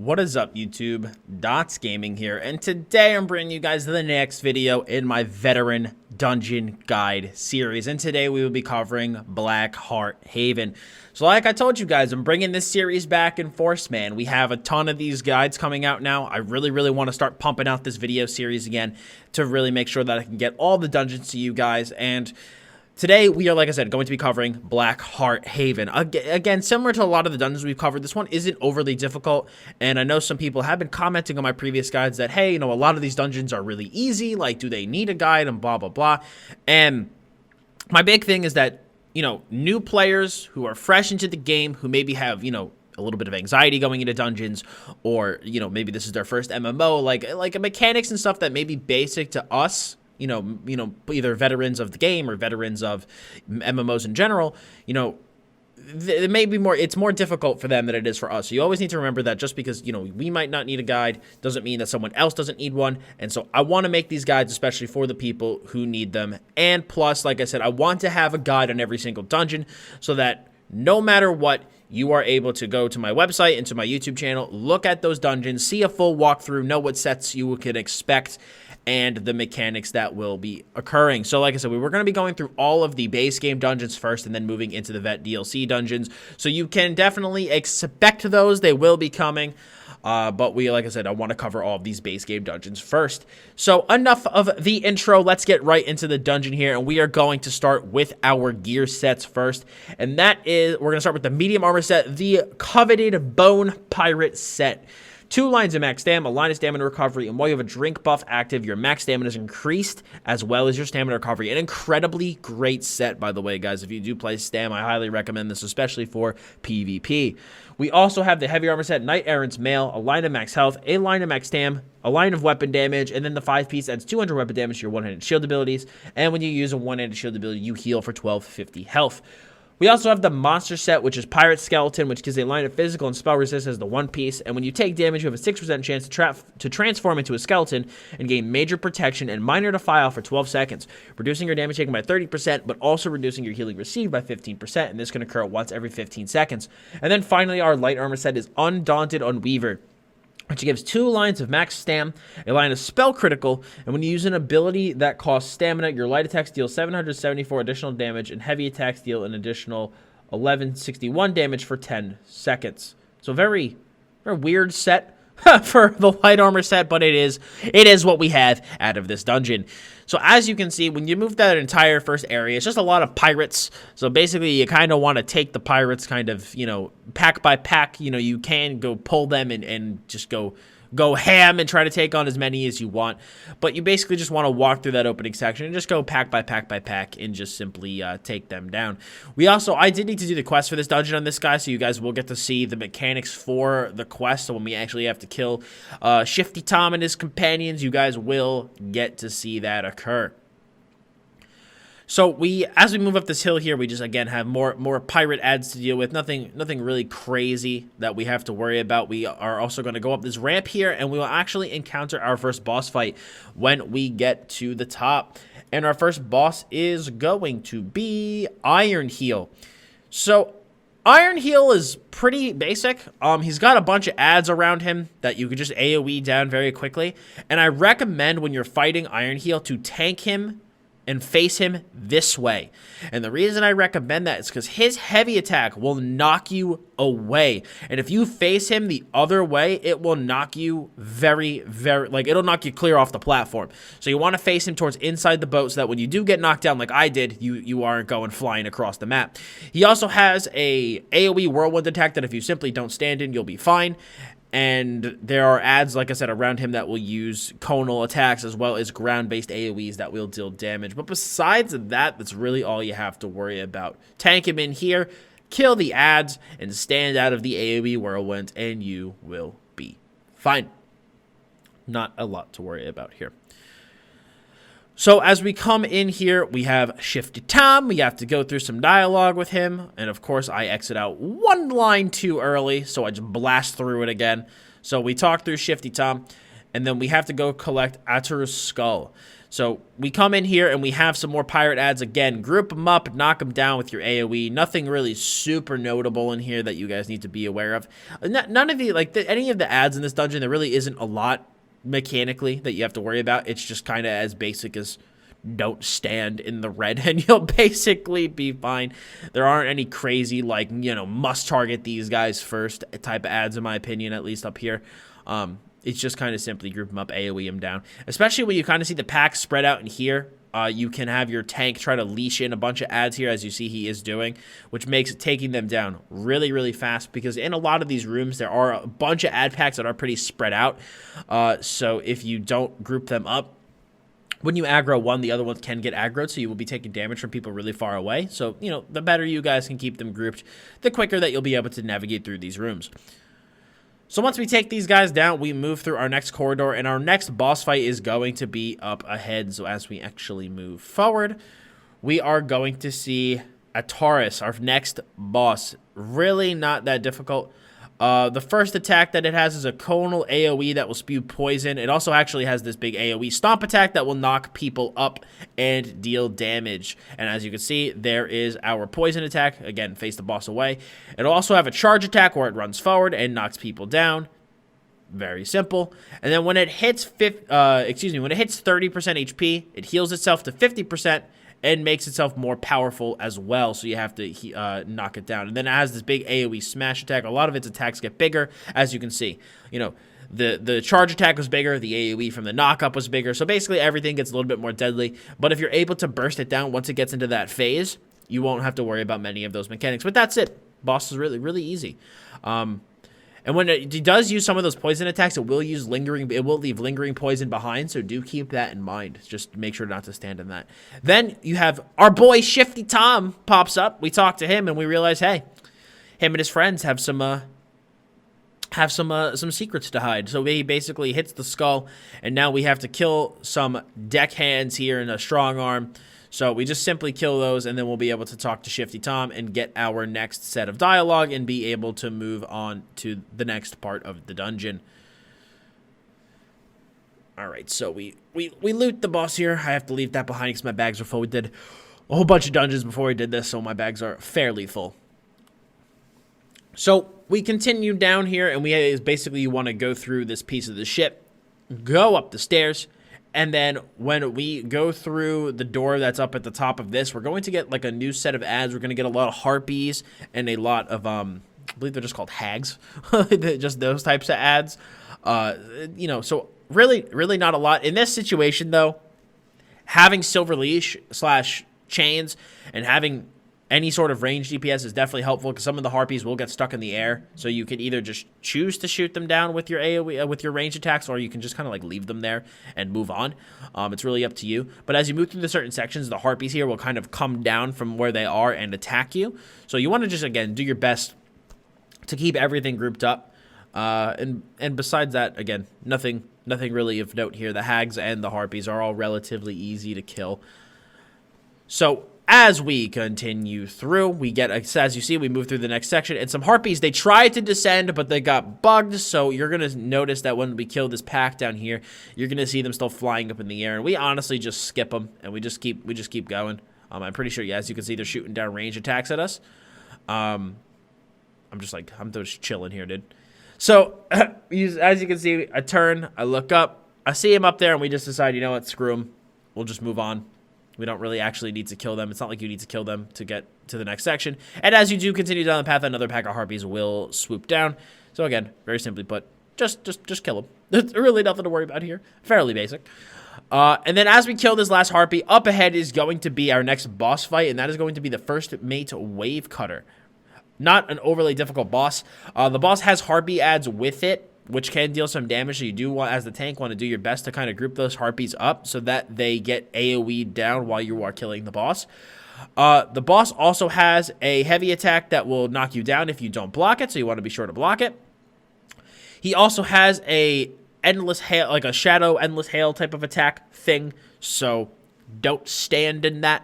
What is up, YouTube? Dots Gaming here, and today I'm bringing you guys the next video in my Veteran Dungeon Guide series, and today we will be covering Blackheart Haven. So like I told you guys, I'm bringing this series back in force, man. We have a ton of these guides coming out now. I really want to start pumping out this video series again to really make sure that I can get all the dungeons to you guys. And today, we are, like I said, going to be covering Blackheart Haven. Again, similar to a lot of the dungeons we've covered, this one isn't overly difficult, and I know some people have been commenting on my previous guides that, hey, you know, a lot of these dungeons are really easy, like, do they need a guide, and blah, blah, blah. And my big thing is that, you know, new players who are fresh into the game, who maybe have, you know, a little bit of anxiety going into dungeons, or, you know, maybe this is their first MMO, like mechanics and stuff that may be basic to us, you know, either veterans of the game or veterans of MMOs in general, you know, it may be more, it's more difficult for them than it is for us. So you always need to remember that just because, you know, we might not need a guide doesn't mean that someone else doesn't need one. And so I want to make these guides especially for the people who need them. And plus, like I said, I want to have a guide on every single dungeon so that no matter what, you are able to go to my website and to my YouTube channel, look at those dungeons, see a full walkthrough, know what sets you can expect, and the mechanics that will be occurring. So like I said, we were going to be going through all of the base game dungeons first and then moving into the Vet DLC dungeons. So you can definitely expect those. They will be coming. But like I said, I want to cover all of these base game dungeons first. So enough of the intro. Let's get right into the dungeon here. And we are going to start with our gear sets first. And that is, we're going to start with the medium armor set, the coveted Bone Pirate set. 2 lines of max stam, a line of stamina recovery, and while you have a drink buff active, your max stamina is increased as well as your stamina recovery. An incredibly great set, by the way, guys. If you do play stam, I highly recommend this, especially for PvP. We also have the heavy armor set, Knight Errant's Mail, a line of max health, a line of max stam, a line of weapon damage, and then the 5-piece adds 200 weapon damage to your one-handed shield abilities. And when you use a one-handed shield ability, you heal for 1250 health. We also have the monster set, which is Pirate Skeleton, which gives a line of physical and spell resist as the 1-piece. And when you take damage, you have a 6% chance to transform into a skeleton and gain major protection and minor defile for 12 seconds, reducing your damage taken by 30%, but also reducing your healing received by 15%. And this can occur once every 15 seconds. And then finally, our light armor set is Undaunted Unweaver, which gives 2 lines of max stam, a line of spell critical, and when you use an ability that costs stamina, your light attacks deal 774 additional damage, and heavy attacks deal an additional 1161 damage for 10 seconds. So very weird set for the light armor set, but it is what we have out of this dungeon. So as you can see, when you move that entire first area, it's just a lot of pirates. So basically, you kind of want to take the pirates kind of, you know, pack by pack. You know, you can go pull them and just go ham and try to take on as many as you want. But you basically just want to walk through that opening section and just go pack by pack by pack and just simply take them down. I did need to do the quest for this dungeon on this guy, so you guys will get to see the mechanics for the quest. So when we actually have to kill Shifty Tom and his companions, you guys will get to see that occur. So as we move up this hill here, we just again have more pirate ads to deal with. Nothing really crazy that we have to worry about. We are also going to go up this ramp here, and we will actually encounter our first boss fight when we get to the top. And our first boss is going to be Iron Heel. So Iron Heel is pretty basic. He's got a bunch of ads around him that you can just AoE down very quickly. And I recommend when you're fighting Iron Heel to tank him and face him this way. And the reason I recommend that is because his heavy attack will knock you away. And if you face him the other way, it will knock you it'll knock you clear off the platform. So you want to face him towards inside the boat so that when you do get knocked down like I did, you aren't going flying across the map. He also has a AoE whirlwind attack that if you simply don't stand in, you'll be fine. And there are ads, like I said, around him that will use conal attacks as well as ground-based AoEs that will deal damage. But besides that, that's really all you have to worry about. Tank him in here, kill the ads, and stand out of the AoE whirlwind, and you will be fine. Not a lot to worry about here. So as we come in here, we have Shifty Tom. We have to go through some dialogue with him. And of course, I exit out 1 line too early, so I just blast through it again. So we talk through Shifty Tom, and then we have to go collect Atur's skull. So we come in here and we have some more pirate ads. Again, group them up, knock them down with your AoE. Nothing really super notable in here that you guys need to be aware of. None of the, like, any of the ads in this dungeon, there really isn't a lot mechanically that you have to worry about. It's just kind of as basic as don't stand in the red and you'll basically be fine. There aren't any crazy, like, you know, must target these guys first type of ads, in my opinion, at least up here. It's just kind of simply group them up, AoE them down. Especially when you kind of see the pack spread out in here. You can have your tank try to leash in a bunch of ads here, as you see he is doing, which makes taking them down really, really fast, because in a lot of these rooms, there are a bunch of ad packs that are pretty spread out. So if you don't group them up, when you aggro one, the other ones can get aggroed, so you will be taking damage from people really far away. So, you know, the better you guys can keep them grouped, the quicker that you'll be able to navigate through these rooms. So once we take these guys down, we move through our next corridor, and our next boss fight is going to be up ahead. So as we actually move forward, we are going to see Ataris, our next boss. Really not that difficult. The first attack that it has is a conal AoE that will spew poison. It also actually has this big AoE stomp attack that will knock people up and deal damage. And as you can see, there is our poison attack. Again, face the boss away. It'll also have a charge attack where it runs forward and knocks people down. Very simple. And then when it hits 30% HP, it heals itself to 50%. And makes itself more powerful as well, so you have to knock it down. And then it has this big AoE smash attack. A lot of its attacks get bigger, as you can see. You know, the charge attack was bigger, the AoE from the knock-up was bigger, so basically everything gets a little bit more deadly. But if you're able to burst it down once it gets into that phase, you won't have to worry about many of those mechanics. But that's it. Boss is really, really easy. And when it does use some of those poison attacks, it will leave lingering poison behind, so do keep that in mind. Just make sure not to stand in that. Then you have our boy Shifty Tom pops up. We talk to him and we realize, hey, him and his friends have some secrets to hide. So he basically hits the skull, and now we have to kill some deckhands here and a strong arm. So we just simply kill those, and then we'll be able to talk to Shifty Tom and get our next set of dialogue and be able to move on to the next part of the dungeon. All right, so we loot the boss here. I have to leave that behind because my bags are full. We did a whole bunch of dungeons before we did this, so my bags are fairly full. So we continue down here, and basically you want to go through this piece of the ship, go up the stairs, and then when we go through the door that's up at the top of this, we're going to get like a new set of ads. We're going to get a lot of harpies and a lot of, I believe they're just called hags. Just those types of ads. You know, so really, really not a lot. In this situation, though, having silver leash / chains and having any sort of range DPS is definitely helpful, because some of the harpies will get stuck in the air. So you can either just choose to shoot them down with your AoE, with your range attacks, or you can just kind of like leave them there and move on. It's really up to you. But as you move through the certain sections, the harpies here will kind of come down from where they are and attack you. So you want to just, again, do your best to keep everything grouped up. And besides that, again, nothing really of note here. The hags and the harpies are all relatively easy to kill. So as we continue through, we get, as you see, we move through the next section, and some harpies, they tried to descend, but they got bugged, so you're going to notice that when we kill this pack down here, you're going to see them still flying up in the air, and we honestly just skip them, and we just keep going. I'm pretty sure, yeah, as you can see, they're shooting down range attacks at us. I'm just chilling here, dude. So, as you can see, I turn, I look up, I see him up there, and we just decide, you know what, screw him. We'll just move on. We don't really actually need to kill them. It's not like you need to kill them to get to the next section. And as you do continue down the path, another pack of harpies will swoop down. So again, very simply put, just kill them. There's really nothing to worry about here. Fairly basic. And then as we kill this last harpy, up ahead is going to be our next boss fight, and that is going to be the first mate wave cutter. Not an overly difficult boss. The boss has harpy ads with it, which can deal some damage, so you do want, as the tank, want to do your best to kind of group those harpies up so that they get AoE down while you are killing the boss. The boss also has a heavy attack that will knock you down if you don't block it, so you want to be sure to block it. He also has a endless hail, like a shadow endless hail type of attack thing, so don't stand in that,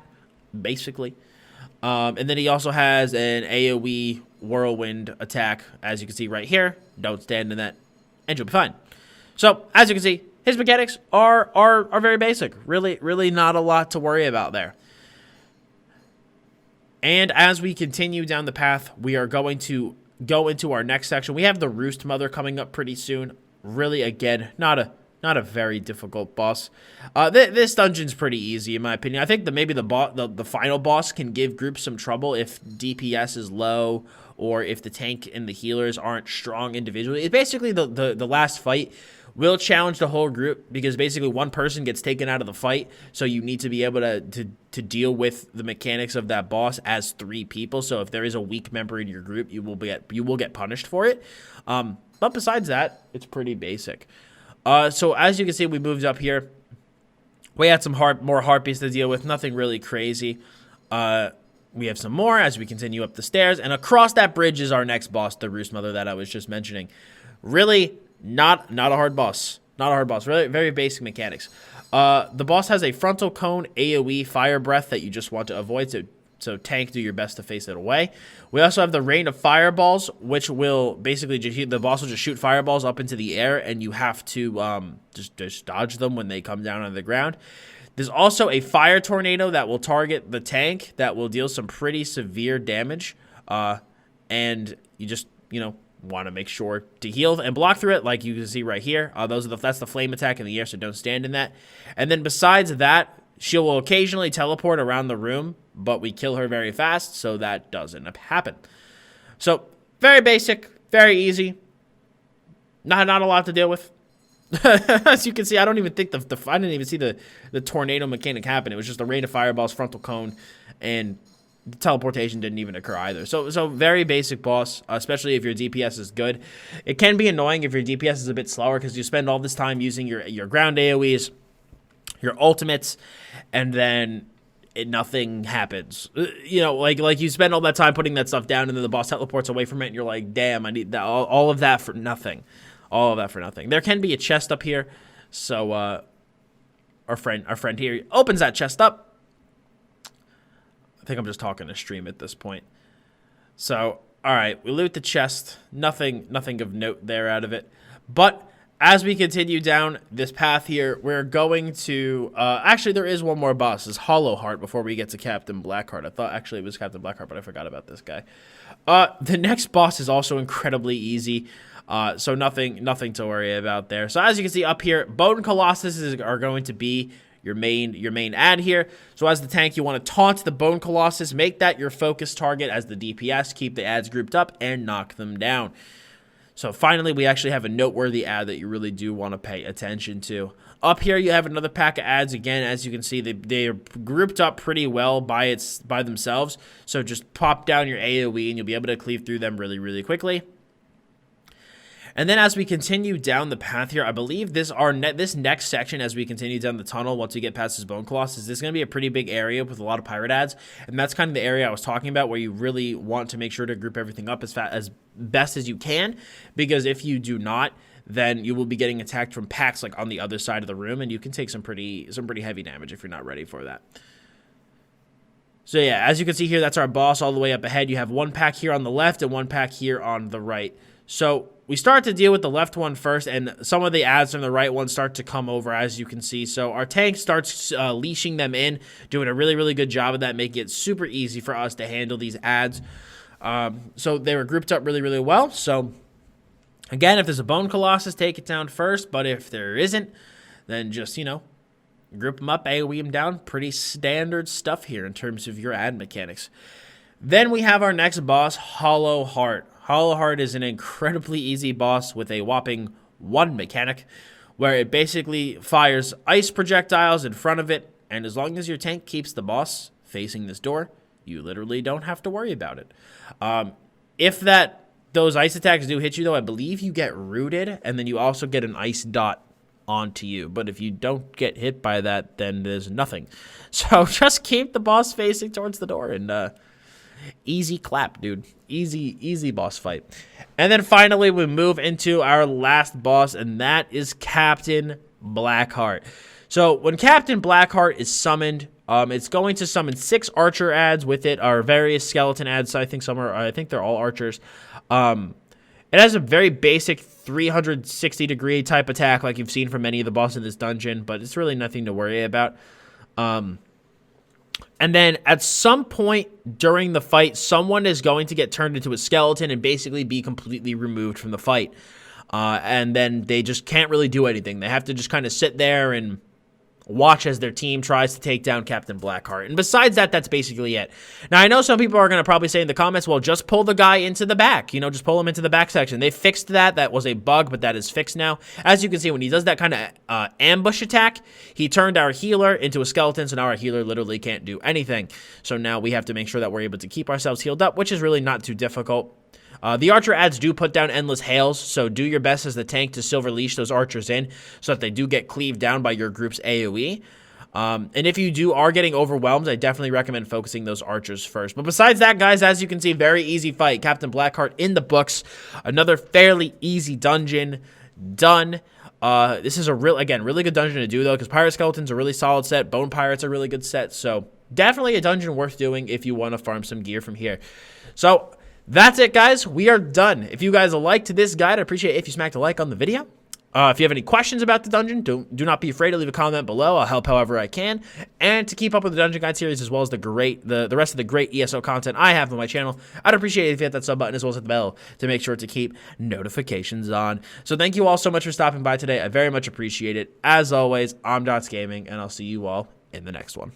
basically. And then he also has an AoE whirlwind attack, as you can see right here. Don't stand in that, and you'll be fine. So, as you can see, his mechanics are very basic. Really not a lot to worry about there. And as we continue down the path, we are going to go into our next section. We have the Roost Mother coming up pretty soon. Really, again, not a very difficult boss. This dungeon's pretty easy in my opinion. I think that maybe the final boss can give groups some trouble if DPS is low or if the tank and the healers aren't strong individually. It's basically the last fight will challenge the whole group because basically one person gets taken out of the fight, so you need to be able to deal with the mechanics of that boss as 3 people. So if there is a weak member in your group, you will get punished for it. But besides that, it's pretty basic. So as you can see, we moved up here. We had some more harpies to deal with, nothing really crazy. We have some more as we continue up the stairs, and across that bridge is our next boss, the Roost Mother that I was just mentioning. Really not a hard boss. Not a hard boss. Really very basic mechanics. The boss has a frontal cone AoE fire breath that you just want to avoid, so tank, do your best to face it away. We also have the rain of fireballs, which will basically the boss will just shoot fireballs up into the air, and you have to just dodge them when they come down on the ground. There's also a fire tornado that will target the tank that will deal some pretty severe damage, and you just want to make sure to heal and block through it, like you can see right here. That's the flame attack in the air, so don't stand in that. And then besides that, she will occasionally teleport around the room, but we kill her very fast, so that doesn't happen. So very basic, very easy. Not a lot to deal with. As you can see, I don't even think I didn't even see the tornado mechanic happen. It was just a rain of fireballs, frontal cone, and the teleportation didn't even occur either. So very basic boss, especially if your DPS is good. It can be annoying if your DPS is a bit slower because you spend all this time using your ground AoEs, your ultimates, and then nothing happens. Like you spend all that time putting that stuff down, and then the boss teleports away from it, and you're like, damn, I need that, all of that for nothing. All of that for nothing. There can be a chest up here, so our friend here opens that chest up. I think I'm just talking to stream at this point. So, all right, we loot the chest. Nothing of note there out of it. But as we continue down this path here, we're going to... actually, there is one more boss. It's Hollow Heart before we get to Captain Blackheart. I thought actually it was Captain Blackheart, but I forgot about this guy. The next boss is also incredibly easy. So nothing to worry about there. So as you can see up here, Bone Colossus are going to be your main ad here. So as the tank, you want to taunt the Bone Colossus, make that your focus target as the DPS, keep the ads grouped up, and knock them down. So finally, we actually have a noteworthy ad that you really do want to pay attention to. Up here, you have another pack of ads. Again, as you can see, they are grouped up pretty well by themselves. So just pop down your AoE, and you'll be able to cleave through them really quickly. And then as we continue down the path here, I believe this next section, as we continue down the tunnel, once we get past this Bone Colossus, this is going to be a pretty big area with a lot of pirate ads. And that's kind of the area I was talking about, where you really want to make sure to group everything up as best as you can. Because if you do not, then you will be getting attacked from packs like on the other side of the room, and you can take some pretty heavy damage if you're not ready for that. So yeah, as you can see here, that's our boss all the way up ahead. You have one pack here on the left and one pack here on the right. So we start to deal with the left one first, and some of the ads from the right one start to come over, as you can see. So our tank starts leashing them in, doing a really good job of that, making it super easy for us to handle these ads. So they were grouped up really well. So again, if there's a Bone Colossus, take it down first. But if there isn't, then just, group them up, AoE them down. Pretty standard stuff here in terms of your ad mechanics. Then we have our next boss, Hollow Heart. Hollow Heart is an incredibly easy boss with a whopping 1 mechanic, where it basically fires ice projectiles in front of it, and as long as your tank keeps the boss facing this door, you literally don't have to worry about it. If those ice attacks do hit you, though, I believe you get rooted, and then you also get an ice dot onto you. But if you don't get hit by that, then there's nothing. So just keep the boss facing towards the door, and easy clap, dude. Easy boss fight. And then finally, we move into our last boss, and that is Captain Blackheart. So when Captain Blackheart is summoned, it's going to summon 6 archer ads with it, or various skeleton ads. I think they're all archers. And It has a very basic 360-degree type attack like you've seen from many of the bosses in this dungeon, but it's really nothing to worry about. And then at some point during the fight, someone is going to get turned into a skeleton and basically be completely removed from the fight. And then they just can't really do anything. They have to just kind of sit there and watch as their team tries to take down Captain Blackheart. And besides that, that's basically it. Now, I know some people are going to probably say in the comments, well, just pull the guy into the back. You know, just pull him into the back section. They fixed that. That was a bug, but that is fixed now. As you can see, when he does that kind of ambush attack, he turned our healer into a skeleton, so now our healer literally can't do anything. So now we have to make sure that we're able to keep ourselves healed up, which is really not too difficult. The archer ads do put down endless hails, so do your best as the tank to silver leash those archers in so that they do get cleaved down by your group's AoE. And if you are getting overwhelmed, I definitely recommend focusing those archers first. But besides that, guys, as you can see, very easy fight. Captain Blackheart in the books. Another fairly easy dungeon done. This is really good dungeon to do, though, because Pirate Skeleton's a really solid set. Bone Pirate's a really good set. So definitely a dungeon worth doing if you want to farm some gear from here. So that's it, guys. We are done. If you guys liked this guide, I'd appreciate it if you smacked a like on the video. If you have any questions about the dungeon, do not be afraid to leave a comment below. I'll help however I can. And to keep up with the Dungeon Guide series as well as the rest of the great ESO content I have on my channel, I'd appreciate it if you hit that sub button as well as hit the bell to make sure to keep notifications on. So thank you all so much for stopping by today. I very much appreciate it. As always, I'm Dots Gaming, and I'll see you all in the next one.